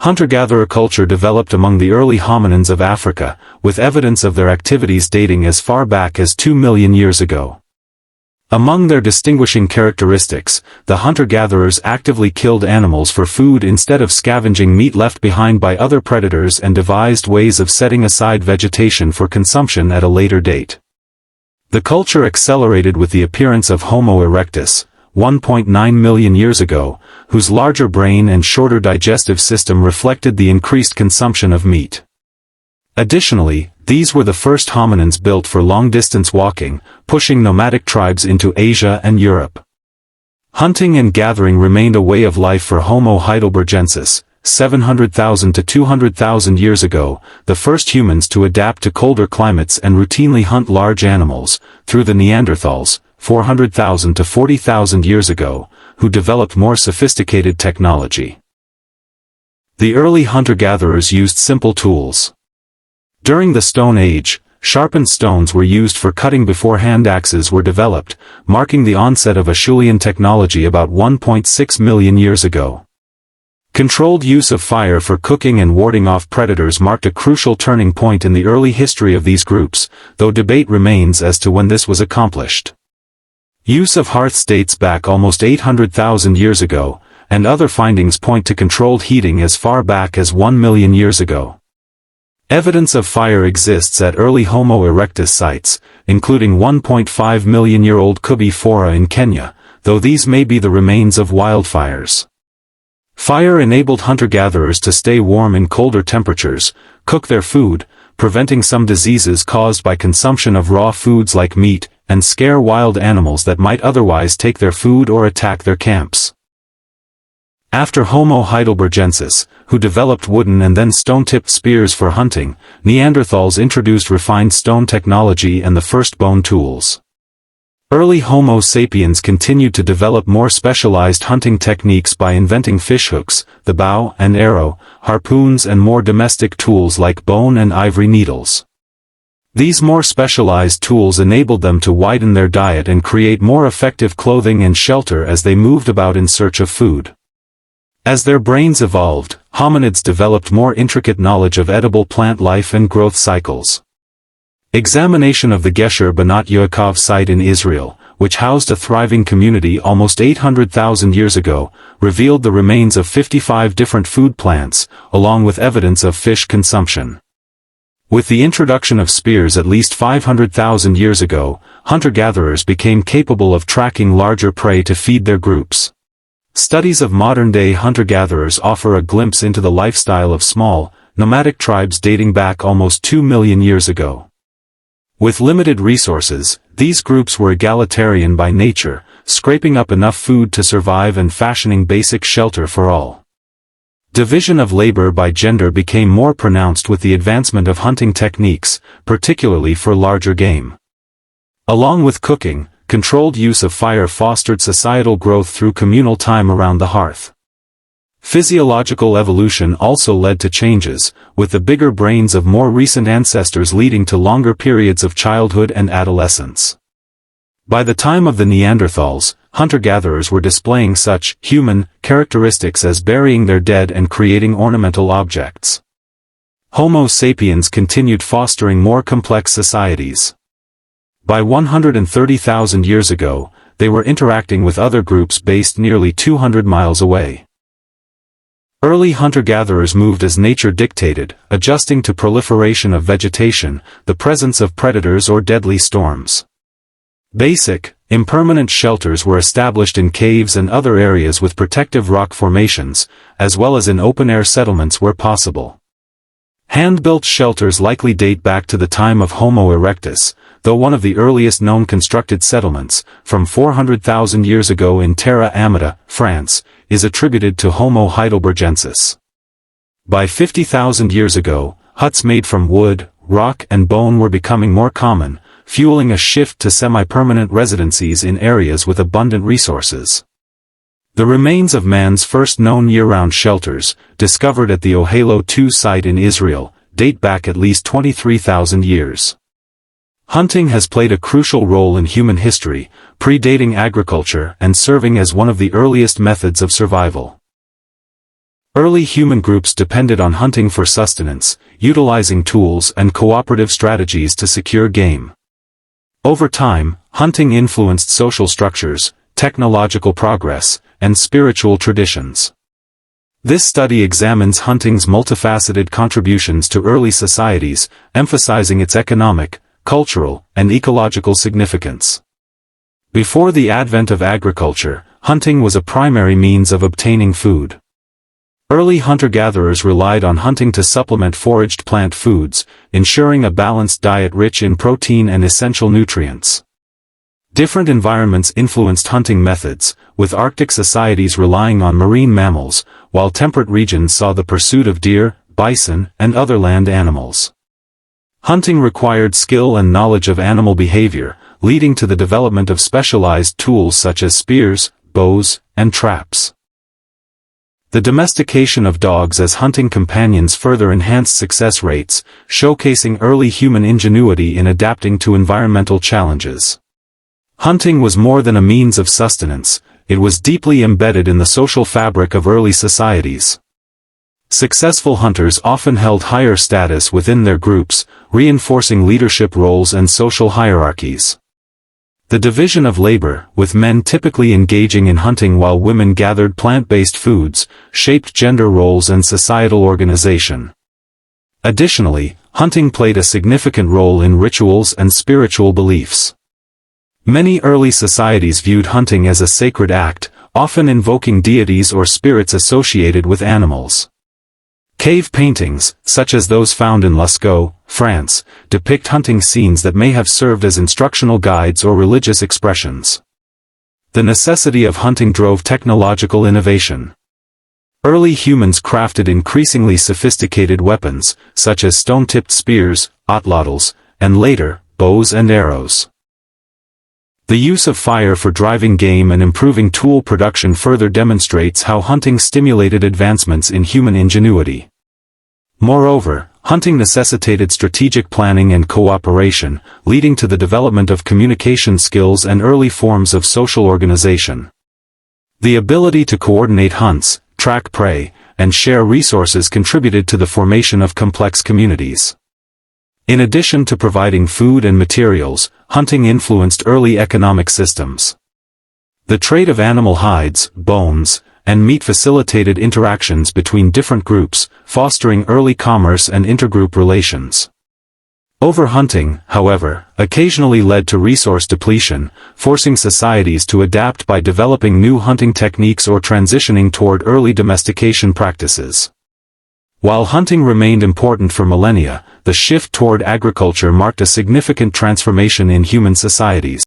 Hunter-gatherer culture developed among the early hominins of Africa, with evidence of their activities dating as far back as 2 million years ago. Among their distinguishing characteristics, the hunter-gatherers actively killed animals for food instead of scavenging meat left behind by other predators and devised ways of setting aside vegetation for consumption at a later date. The culture accelerated with the appearance of Homo erectus, 1.9 million years ago, whose larger brain and shorter digestive system reflected the increased consumption of meat. Additionally, these were the first hominins built for long-distance walking, pushing nomadic tribes into Asia and Europe. Hunting and gathering remained a way of life for Homo heidelbergensis, 700,000 to 200,000 years ago, the first humans to adapt to colder climates and routinely hunt large animals, through the Neanderthals, 400,000 to 40,000 years ago, who developed more sophisticated technology. The early hunter-gatherers used simple tools. During the Stone Age, sharpened stones were used for cutting before hand axes were developed, marking the onset of Acheulean technology about 1.6 million years ago. Controlled use of fire for cooking and warding off predators marked a crucial turning point in the early history of these groups, though debate remains as to when this was accomplished. Use of hearths dates back almost 800,000 years ago, and other findings point to controlled heating as far back as 1 million years ago. Evidence of fire exists at early Homo erectus sites, including 1.5 million-year-old Kubi Fora in Kenya, though these may be the remains of wildfires. Fire enabled hunter-gatherers to stay warm in colder temperatures, cook their food, preventing some diseases caused by consumption of raw foods like meat, and scare wild animals that might otherwise take their food or attack their camps. After Homo heidelbergensis, who developed wooden and then stone-tipped spears for hunting, Neanderthals introduced refined stone technology and the first bone tools. Early Homo sapiens continued to develop more specialized hunting techniques by inventing fishhooks, the bow and arrow, harpoons and more domestic tools like bone and ivory needles. These more specialized tools enabled them to widen their diet and create more effective clothing and shelter as they moved about in search of food. As their brains evolved, hominids developed more intricate knowledge of edible plant life and growth cycles. Examination of the Gesher Banat Yaakov site in Israel, which housed a thriving community almost 800,000 years ago, revealed the remains of 55 different food plants, along with evidence of fish consumption. With the introduction of spears at least 500,000 years ago, hunter-gatherers became capable of tracking larger prey to feed their groups. Studies of modern-day hunter-gatherers offer a glimpse into the lifestyle of small, nomadic tribes dating back almost 2 million years ago. With limited resources, these groups were egalitarian by nature, scraping up enough food to survive and fashioning basic shelter for all. Division of labor by gender became more pronounced with the advancement of hunting techniques, particularly for larger game. Along with cooking, controlled use of fire fostered societal growth through communal time around the hearth. Physiological evolution also led to changes, with the bigger brains of more recent ancestors leading to longer periods of childhood and adolescence. By the time of the Neanderthals, hunter-gatherers were displaying such human characteristics as burying their dead and creating ornamental objects. Homo sapiens continued fostering more complex societies. By 130,000 years ago, they were interacting with other groups based nearly 200 miles away. Early hunter-gatherers moved as nature dictated, adjusting to proliferation of vegetation, the presence of predators or deadly storms. Basic, impermanent shelters were established in caves and other areas with protective rock formations, as well as in open-air settlements where possible. Hand-built shelters likely date back to the time of Homo erectus, though one of the earliest known constructed settlements, from 400,000 years ago in Terra Amata, France, is attributed to Homo heidelbergensis. By 50,000 years ago, huts made from wood, rock and bone were becoming more common, fueling a shift to semi-permanent residencies in areas with abundant resources. The remains of man's first known year-round shelters, discovered at the Ohelo II site in Israel, date back at least 23,000 years. Hunting has played a crucial role in human history, predating agriculture and serving as one of the earliest methods of survival. Early human groups depended on hunting for sustenance, utilizing tools and cooperative strategies to secure game. Over time, hunting influenced social structures, technological progress, and spiritual traditions. This study examines hunting's multifaceted contributions to early societies, emphasizing its economic, cultural, and ecological significance. Before the advent of agriculture, hunting was a primary means of obtaining food. Early hunter-gatherers relied on hunting to supplement foraged plant foods, ensuring a balanced diet rich in protein and essential nutrients. Different environments influenced hunting methods, with Arctic societies relying on marine mammals, while temperate regions saw the pursuit of deer, bison, and other land animals. Hunting required skill and knowledge of animal behavior, leading to the development of specialized tools such as spears, bows, and traps. The domestication of dogs as hunting companions further enhanced success rates, showcasing early human ingenuity in adapting to environmental challenges. Hunting was more than a means of sustenance, it was deeply embedded in the social fabric of early societies. Successful hunters often held higher status within their groups, reinforcing leadership roles and social hierarchies. The division of labor, with men typically engaging in hunting while women gathered plant-based foods, shaped gender roles and societal organization. Additionally, hunting played a significant role in rituals and spiritual beliefs. Many early societies viewed hunting as a sacred act, often invoking deities or spirits associated with animals. Cave paintings, such as those found in Lascaux, France, depict hunting scenes that may have served as instructional guides or religious expressions. The necessity of hunting drove technological innovation. Early humans crafted increasingly sophisticated weapons, such as stone-tipped spears, atlatls, and later, bows and arrows. The use of fire for driving game and improving tool production further demonstrates how hunting stimulated advancements in human ingenuity. Moreover, hunting necessitated strategic planning and cooperation, leading to the development of communication skills and early forms of social organization. The ability to coordinate hunts, track prey, and share resources contributed to the formation of complex communities. In addition to providing food and materials, hunting influenced early economic systems. The trade of animal hides, bones, and meat facilitated interactions between different groups, fostering early commerce and intergroup relations. Overhunting, however, occasionally led to resource depletion, forcing societies to adapt by developing new hunting techniques or transitioning toward early domestication practices. While hunting remained important for millennia, the shift toward agriculture marked a significant transformation in human societies.